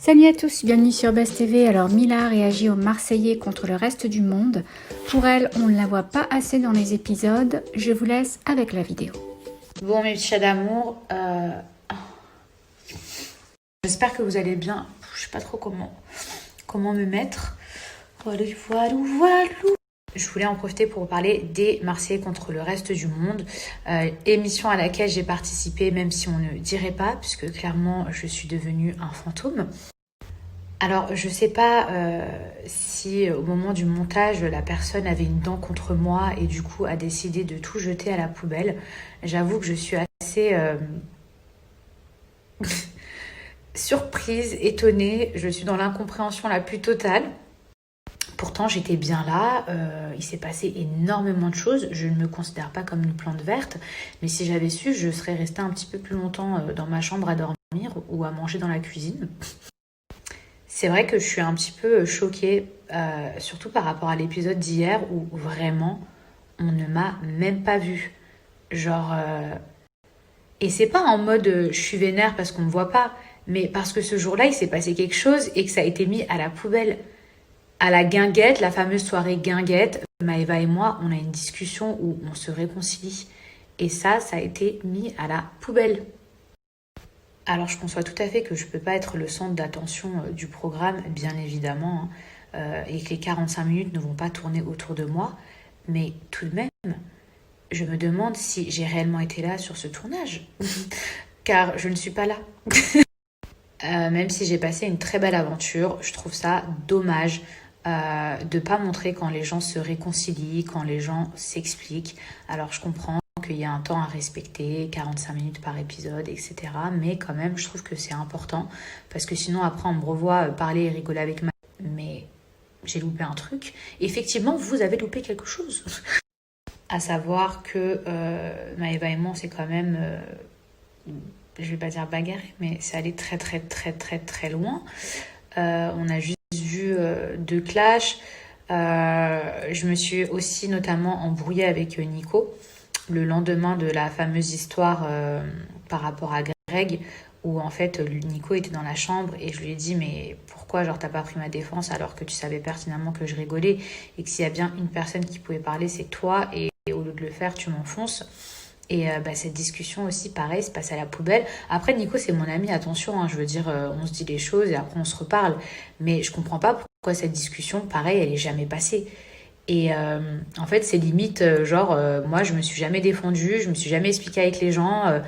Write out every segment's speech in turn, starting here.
Salut à tous, bienvenue sur Buzz TV. Alors Mila réagit aux Marseillais contre le reste du monde. Pour elle, on ne la voit pas assez dans les épisodes. Je vous laisse avec la vidéo. Bon mes petits chats d'amour, j'espère que vous allez bien. Je sais pas trop comment me mettre. Voilà. Je voulais en profiter pour vous parler des Marseillais contre le reste du monde. Émission à laquelle j'ai participé, même si on ne dirait pas, puisque clairement je suis devenue un fantôme. Alors je sais pas si au moment du montage la personne avait une dent contre moi et du coup a décidé de tout jeter à la poubelle. J'avoue que je suis assez surprise, étonnée. Je suis dans l'incompréhension la plus totale. Pourtant, j'étais bien là, il s'est passé énormément de choses. Je ne me considère pas comme une plante verte, mais si j'avais su, je serais restée un petit peu plus longtemps dans ma chambre à dormir ou à manger dans la cuisine. C'est vrai que je suis un petit peu choquée, surtout par rapport à l'épisode d'hier où vraiment, on ne m'a même pas vue. Genre... Et c'est pas en mode je suis vénère parce qu'on me voit pas, mais parce que ce jour-là, il s'est passé quelque chose et que ça a été mis à la poubelle. À la guinguette, la fameuse soirée guinguette, Maëva et moi, on a une discussion où on se réconcilie. Et ça a été mis à la poubelle. Alors je conçois tout à fait que je ne peux pas être le centre d'attention du programme, bien évidemment, et que les 45 minutes ne vont pas tourner autour de moi. Mais tout de même, je me demande si j'ai réellement été là sur ce tournage. Car je ne suis pas là. Même si j'ai passé une très belle aventure, je trouve ça dommage de ne pas montrer quand les gens se réconcilient, quand les gens s'expliquent. Alors je comprends qu'il y a un temps à respecter, 45 minutes par épisode, etc. Mais quand même, je trouve que c'est important. Parce que sinon, après, on me revoit parler et rigoler avec ma... Mais j'ai loupé un truc. Effectivement, vous avez loupé quelque chose. À savoir que Maëva et moi, c'est quand même... je vais pas dire bagarre, mais c'est allé très très très très très loin. On a juste vu deux clashs. Je me suis aussi notamment embrouillée avec Nico le lendemain de la fameuse histoire par rapport à Greg, où en fait Nico était dans la chambre et je lui ai dit mais pourquoi genre t'as pas pris ma défense alors que tu savais pertinemment que je rigolais et que s'il y a bien une personne qui pouvait parler c'est toi et au lieu de le faire tu m'enfonces. Et cette discussion aussi, pareil, se passe à la poubelle. Après, Nico, c'est mon ami, attention, hein, je veux dire, on se dit les choses et après on se reparle. Mais je comprends pas pourquoi cette discussion, pareil, elle est jamais passée. Et en fait, c'est limite, moi, je me suis jamais défendue, je me suis jamais expliquée avec les gens.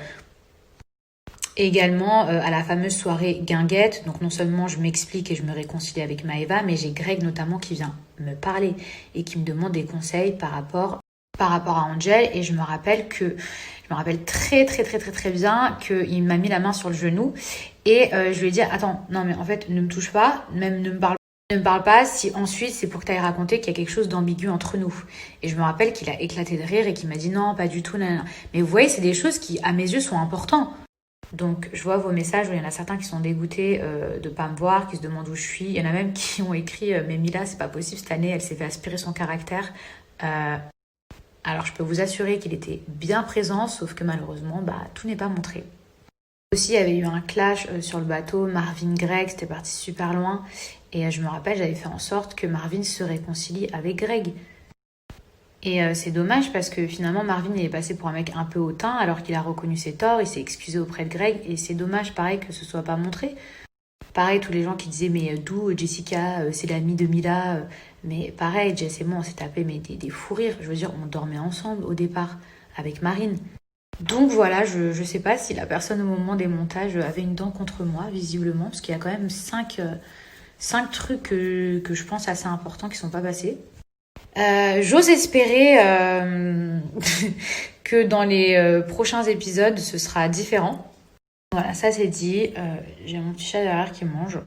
Également, à la fameuse soirée guinguette, donc non seulement je m'explique et je me réconcilie avec Maëva, mais j'ai Greg notamment qui vient me parler et qui me demande des conseils par rapport à Angel et je me rappelle très très très très très bien qu'il m'a mis la main sur le genou et je lui ai dit attends non mais en fait ne me touche pas, même ne me parle pas si ensuite c'est pour que tu ailles raconter qu'il y a quelque chose d'ambigu entre nous. Et je me rappelle qu'il a éclaté de rire et qu'il m'a dit non pas du tout nanana. Mais vous voyez c'est des choses qui à mes yeux sont importantes. Donc je vois vos messages où il y en a certains qui sont dégoûtés de pas me voir, qui se demandent où je suis. Il y en a même qui ont écrit mais Mila c'est pas possible cette année elle s'est fait aspirer son caractère. Alors je peux vous assurer qu'il était bien présent, sauf que malheureusement, tout n'est pas montré. Aussi, il y avait eu un clash sur le bateau, Marvin-Greg, c'était parti super loin. Et je me rappelle, j'avais fait en sorte que Marvin se réconcilie avec Greg. Et c'est dommage parce que finalement, Marvin il est passé pour un mec un peu hautain alors qu'il a reconnu ses torts, il s'est excusé auprès de Greg. Et c'est dommage, pareil, que ce soit pas montré. Pareil, tous les gens qui disaient mais d'où Jessica, c'est l'amie de Mila. Mais pareil, Jess et moi, on s'est tapé mais des fous rires. Je veux dire, on dormait ensemble au départ avec Marine. Donc voilà, je sais pas si la personne au moment des montages avait une dent contre moi, visiblement, parce qu'il y a quand même 5 trucs que je pense assez importants qui sont pas passés. J'ose espérer que dans les prochains épisodes, ce sera différent. Voilà, ça c'est dit. J'ai mon petit chat derrière qui mange.